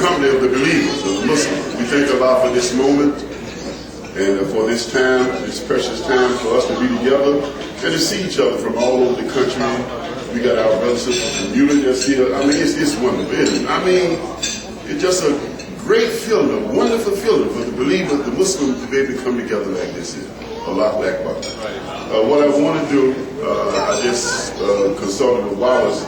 company of the believers, of the Muslims. We thank Allah for this moment and for this time, this precious time for us to be together and to see each other from all over the country. We got our brothers and sisters from Unity that's here. I mean, it's wonderful, isn't it? I mean, it's just a great feeling, a wonderful feeling for the believers, the Muslims, to be able to come together like this here. Allahu Akbar. What I want to do, I just consulted with Wallace.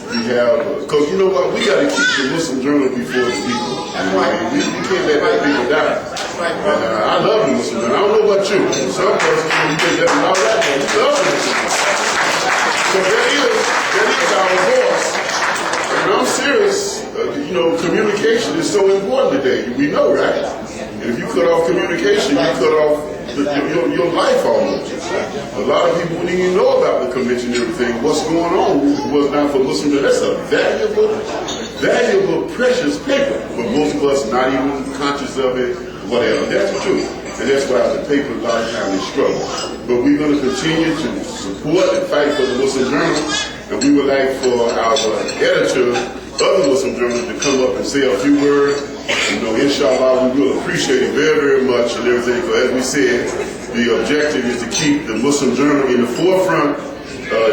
We have, because you know what, we got to keep the Muslim journal before the people. We can't let the people die. And I love the Muslim journal. I don't know about you. Some person, you think that's not right, but we love the Muslim journal. So that is our voice. And I'm serious, you know, communication is so important today. We know, right? And if you cut off communication, you cut off your life almost. A lot of people wouldn't even know about the convention and everything. What's going on was not for Muslims. That's a valuable, precious paper. But most of us not even conscious of it, whatever. That's the truth. And that's why the paper a lot of times is struggle. But we're going to continue to support and fight for the Muslim Journal. And we would like for our editor of the Muslim Journal to come up and say a few words. You know, inshallah, we will appreciate it very, very much and everything. But as we said, the objective is to keep the Muslim Journal in the forefront,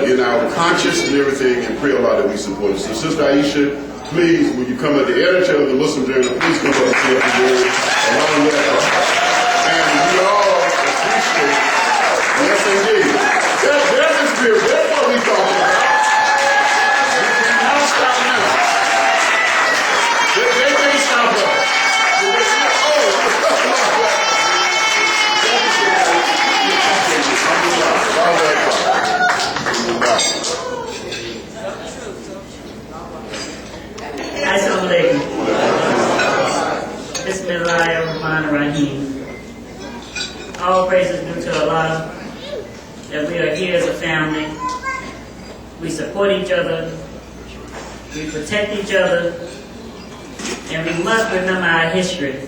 in our conscience and everything, and pray Allah that we support it. So, Sister Aisha, please, when you come as the editor of the Muslim Journal, please come up and say a few words. And we all appreciate it. Yes, indeed. That's the spirit. That's what we're talking about. We cannot stop now. They can't stop us. Assalamu alaikum. Bismillahirrahmanirrahim. All praises due to Allah that we are here as a family. We support each other. We protect each other. And we must remember our history.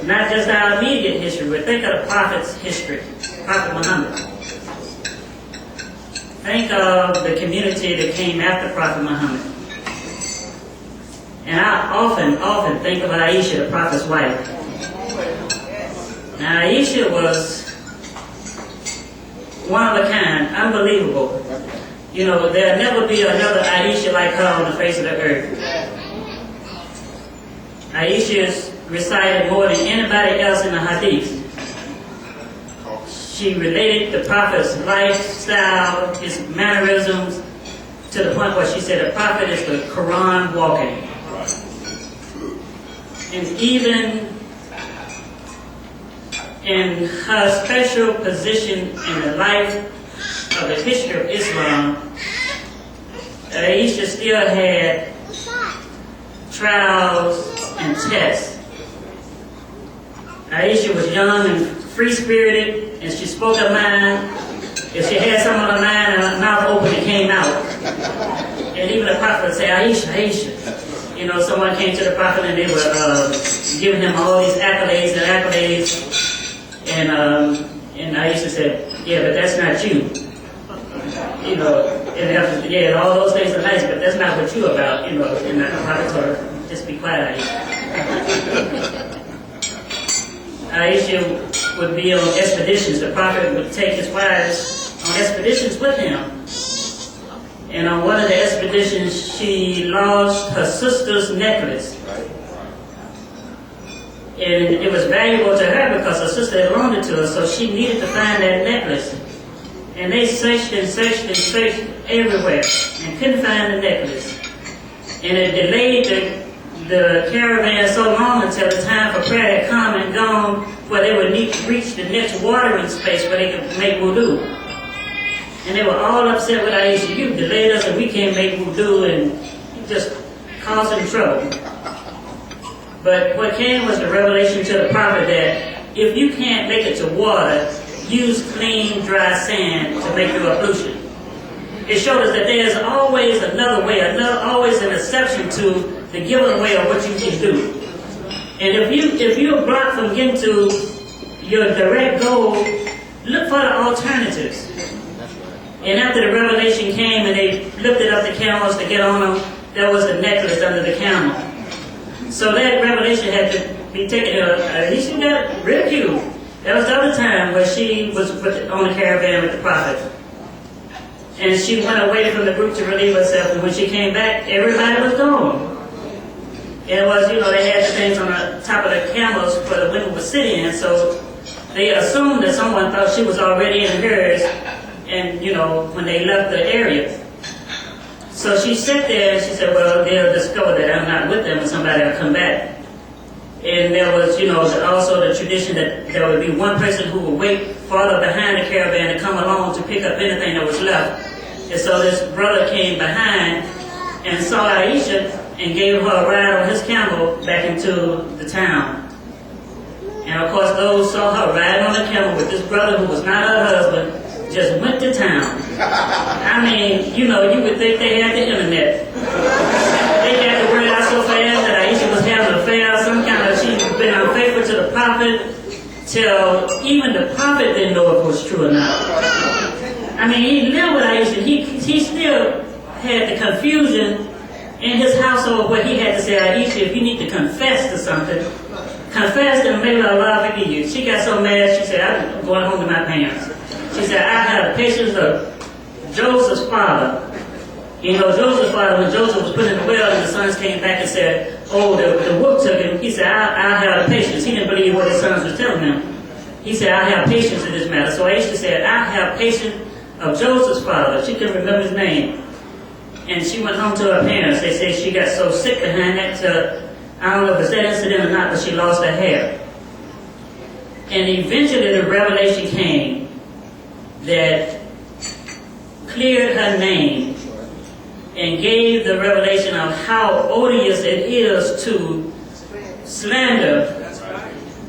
Not just our immediate history, but think of the Prophet's history. Prophet Muhammad. Think of the community that came after Prophet Muhammad. And I often think of Aisha, the Prophet's wife. Now Aisha was one of a kind, unbelievable. You know, there'll never be another Aisha like her on the face of the earth. Aisha is recited more than anybody else in the Hadith. She related the Prophet's lifestyle, his mannerisms, to the point where she said the Prophet is the Quran walking. And even in her special position in the life of the history of Islam, Aisha still had trials and tests. Aisha was young and free-spirited, and she spoke her mind. If she had something on her mind and her mouth open, it came out. And even the Prophet would say, Aisha, Aisha. You know, someone came to the Prophet and they were giving him all these accolades. And Aisha said, yeah, but that's not you. You know, and all those things are nice, but that's not what you're about. You know, and the Prophet told her, just be quiet, Aisha. Aisha would be on expeditions. The Prophet would take his wives on expeditions with him. And on one of the expeditions, she lost her sister's necklace. And it was valuable to her because her sister had loaned it to her, so she needed to find that necklace. And they searched and searched and searched everywhere and couldn't find the necklace. And it delayed the caravan so long until the time for prayer had come and gone, where they would need to reach the next watering space where they could make wudu. And they were all upset with Aisha. You delayed us and we can't make wudu, and you just caused them trouble. But what came was the revelation to the Prophet that if you can't make it to water, use clean, dry sand to make your ablution. It showed us that there's always another way, always an exception to the given way of what you can do. And if you're blocked from getting to your direct goal, look for the alternatives. And after the revelation came and they lifted up the camels to get on them, there was a necklace under the camel. So that revelation had to be taken. She got ridiculed. That was the other time where she was on the caravan with the prophet. And she went away from the group to relieve herself, and when she came back, everybody was gone. It was, they had the things on the top of the camels for the women were sitting in, so they assumed that someone thought she was already in hers, and, when they left the area. So she sat there and she said, well, they'll discover that I'm not with them and somebody will come back. And there was, also the tradition that there would be one person who would wait farther behind the caravan to come along to pick up anything that was left. And so this brother came behind and saw Aisha and gave her a ride on his camel back into the town. And of course those saw her ride on the camel with this brother who was not her husband, just went to town. I mean, you would think they had the internet. They got the word out so fast that Aisha was having an affair, some kind of, she'd been unfaithful to the prophet, till even the prophet didn't know if it was true or not. I mean, he lived with Aisha, he still had the confusion in his household where he had to say, Aisha, if you need to confess to something, confess and maybe Allah forgive you. She got so mad, she said, I'm going home to my parents. She said, I have patience of Joseph's father. Joseph's father, when Joseph was put in the well and the sons came back and said, oh, the wolf took him, he said, I have patience. He didn't believe what his sons were telling him. He said, I have patience in this matter. So Aisha said, I have patience of Joseph's father. She couldn't remember his name. And she went home to her parents. They say she got so sick behind that, I don't know if it's that incident or not, but she lost her hair. And eventually the revelation came that cleared her name and gave the revelation of how odious it is to slander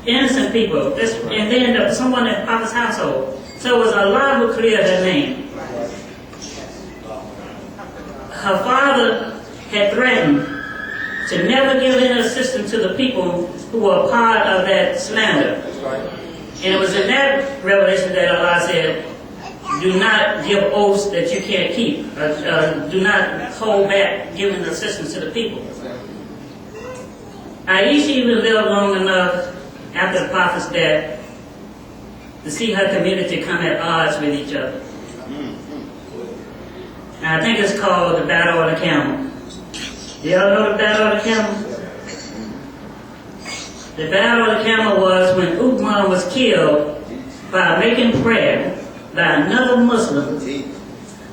innocent people. And then someone in Prophet's household. So it was Allah who cleared her name. Her father had threatened to never give any assistance to the people who were part of that slander. And it was in that revelation that Allah said, do not give oaths that you can't keep. Do not hold back giving assistance to the people. Aisha even lived long enough after the Prophet's death to see her community come at odds with each other. Now, I think it's called the Battle of the Camel. Y'all know the Battle of the Camel? The Battle of the Camel was when Uthman was killed by making prayer by another Muslim.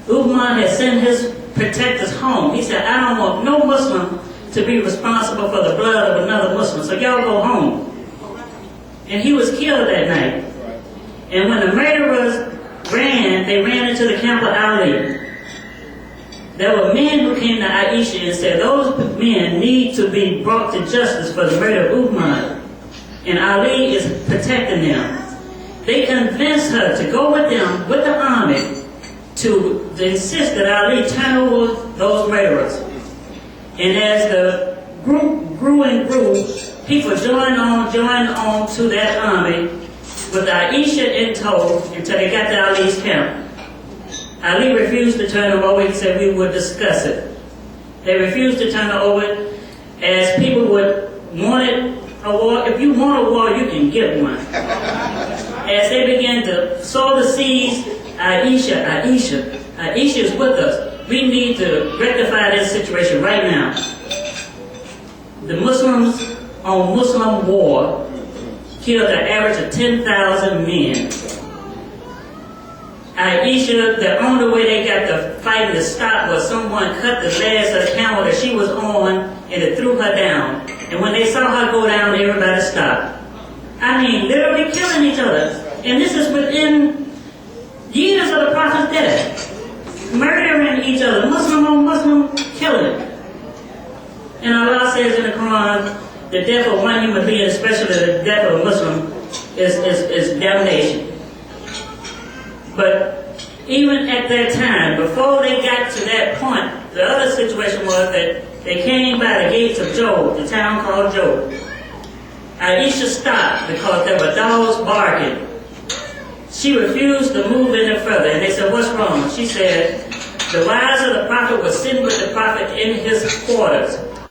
Uthman had sent his protectors home. He said, I don't want no Muslim to be responsible for the blood of another Muslim, so y'all go home. And he was killed that night. And when the murderers they ran into the camp of Ali. There were men who came to Aisha and said, those men need to be brought to justice for the murder of Uthman. And Ali is protecting them. They convinced her to go with them, with the army, to insist that Ali turn over those murderers. And as the group grew and grew, people joined on to that army with Aisha in tow until they got to Ali's camp. Ali refused to turn them over. He said we would discuss it. They refused to turn her over as people would want a war. If you want a war, you can get one. As they began to sow the seeds, Aisha is with us. We need to rectify this situation right now. The Muslims on Muslim war killed an average of 10,000 men. Aisha, the only way they got the fighting to stop was someone cut the legs of the camel that she was on and it threw her down. And when they saw her go down, everybody stopped. I mean, literally killing each other. And this is within years of the Prophet's death. Murdering each other, Muslim on Muslim, killing. And Allah says in the Quran, the death of one human being, especially the death of a Muslim, is damnation. But even at that time, before they got to that point, the other situation was that they came by the gates of Job, the town called Job. Aisha stopped because there were dogs barking. She refused to move any further, and they said, what's wrong? She said, the wives of the prophet were sitting with the prophet in his quarters.